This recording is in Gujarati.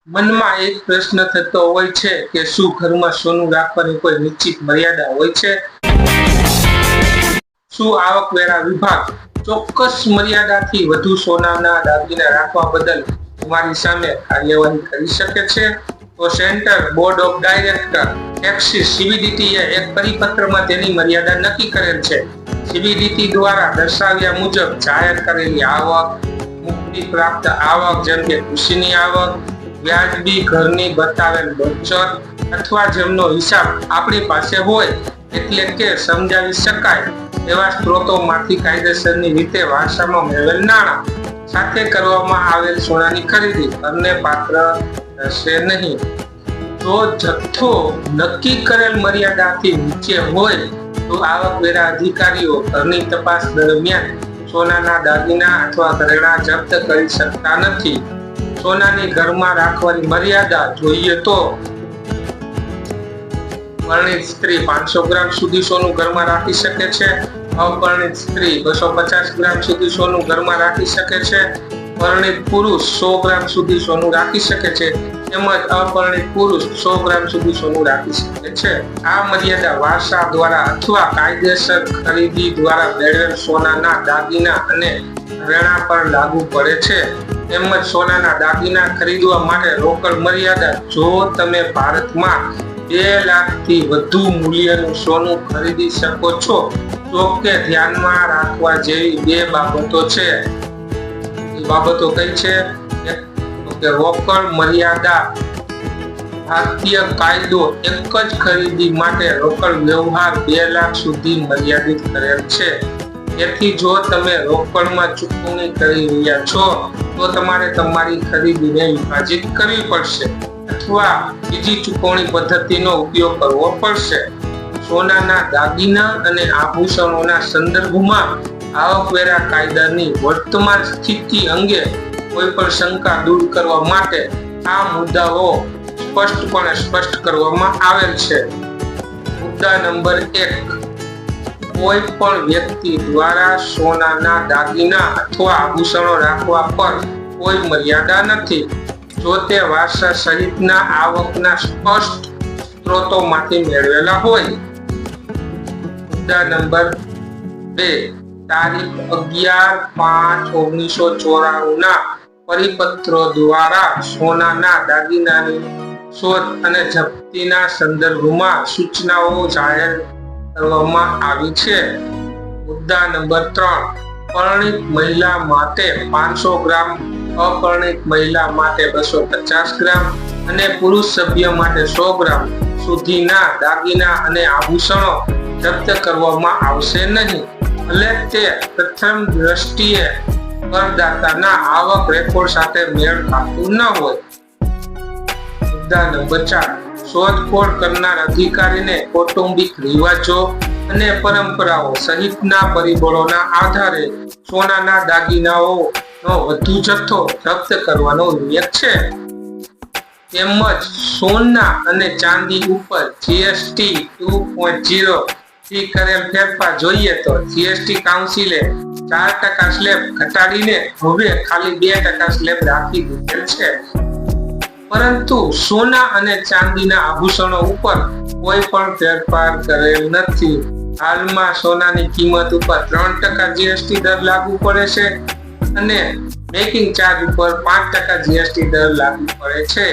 મનમાં એક પ્રશ્ન થતો હોય છે કે શું ઘરમાં સોનું રાખવાની કોઈ નિશ્ચિત મર્યાદા હોય છે? શું આવકવેરા વિભાગ ચોક્કસ મર્યાદાથી વધુ સોનાના દાગીના રાખવા બદલ તમારી સામે કાર્યવાહી કરી શકે છે? તો central board of director axis CBDT એ એક પરિપત્રમાં તેની મર્યાદા નક્કી કરેલ છે. CBDT દ્વારા દર્શાવ્યા મુજબ જાહેર કરેલી આવક, મુક્તિ પ્રાપ્ત આવક જેમ કે ખુશીની આવક, વ્યાજબી ઘરની બતાવેલ બચત અથવા જેમનો હિસાબ આપણી પાસે હોય એટલે કે સમજાવી શકાય એવા સ્ત્રોતોમાંથી કાયદેસરની રીતે વારસામાં મેળવેલ નાણાં સાથે કરવામાં આવેલ સોનાની ખરીદી કરને પાત્ર રહેશે નહીં. જો જથ્થો નક્કી કરેલ મર્યાદાથી નીચે હોય તો આવકવેરા અધિકારીઓ ઘરની તપાસ દરમિયાન સોનાના દાગીના અથવા ઘરેણાં જપ્ત કરી શકતા નથી. સોનાની ઘરમાં રાખવાની મર્યાદા જોઈએ તો પરણિત સ્ત્રી 500 ગ્રામ સુધી સોનું ઘરમાં રાખી શકે છે. અપરણિત સ્ત્રી 250 ગ્રામ સુધી સોનું ઘરમાં રાખી શકે છે. પરણિત પુરુષ 100 ગ્રામ સુધી સોનું રાખી શકે છે તેમજ અપરણિત પુરુષ 100 ગ્રામ સુધી સોનું રાખી શકે છે. આ મર્યાદા વારસા દ્વારા અથવા કાયદેસર ખરીદી દ્વારા મેળવેલ સોનાના દાગીના અને ઘરેણાં પર લાગુ પડે છે. તેમજ સોનાના દાગીના ખરીદવા માટે રોકડ મર્યાદા જો તમે ભારતમાં 2 લાખથી વધુ મૂલ્યનું સોનું ખરીદી શકો છો તો કે ધ્યાનમાં રાખવા જેવી 2 બાબતો છે. એ બાબતો કઈ છે? કે રોકડ મર્યાદા ભારતીય કાયદો એક જ ખરીદી માટે રોકડ વ્યવહાર 2 લાખ સુધી મર્યાદિત કરેલ છે. તેથી જો તમે રોકડમાં ચૂકવણી કરી રહ્યા છો તો તમારે તમારી ખરીદીને વિભાજિત કરવી પડશે અથવા બીજી ચૂકવણી પદ્ધતિનો ઉપયોગ કરવો પડશે. સોનાના દાગીના અને આભૂષણોના સંદર્ભમાં આવકવેરા કાયદાની વર્તમાન સ્થિતિ અંગે કોઈ પણ શંકા દૂર કરવા માટે આ મુદ્દાઓ સ્પષ્ટપણે સ્પષ્ટ કરવામાં આવેલ છે. મુદ્દા નંબર 1, કોઈ પણ વ્યક્તિ દ્વારા સોનાના દાગીના અથવા આભૂષણો રાખવા પર કોઈ મર્યાદા નથી જો તે વારસા સહિતના આવકના સ્પષ્ટ સ્ત્રોતોમાંથી મેળવેલા હોય. મુદ્દા નંબર 2, તારીખ 11/5/1994 ના પરિપત્રો દ્વારા સોનાના દાગીનાની શોધ અને જપ્તીના સંદર્ભમાં સૂચનાઓ જાહેર કરવામાં આવી છે. મુદ્દા નંબર 3, પરણિત મહિલા માટે 500 ગ્રામ, અપરણિત મહિલા માટે 250 ગ્રામ અને પુરુષ સભ્ય માટે 100 ગ્રામ સુધીના દાગીના અને આભૂષણો જપ્ત કરવામાં આવશે નહીં ભલે તે પ્રથમ દ્રષ્ટિએ કરદાતાના આવક રેકોર્ડ સાથે મેળ ખાતું ન હોય. મુદ્દા નંબર 4, શોધખોળ કરનાર અધિકારીને કૌટુંબિક રિવાજો અને પરંપરાઓ સહિતના પરિબળોના આધારે સોનાના દાગીનાઓનો વધુ જથ્થો જપ્ત કરવાનો વિવેક છે. તેમજ સોના અને ચાંદી ઉપર GST 2.0 થી કરેલ ફેરફાર જોઈએ તો GST કાઉન્સિલે 4% સ્લેબ ઘટાડીને હવે ખાલી 2% સ્લેબ રાખી દીધેલ છે. પરંતુ સોના અને ચાંદીના આભૂષણો ઉપર કોઈ પણ ફેરફાર કરેલ નથી. હાલમાં સોનાની કિંમત ઉપર 3% GST દર લાગુ પડે છે અને મેકિંગ ચાર્જ ઉપર 5% GST દર લાગુ પડે છે.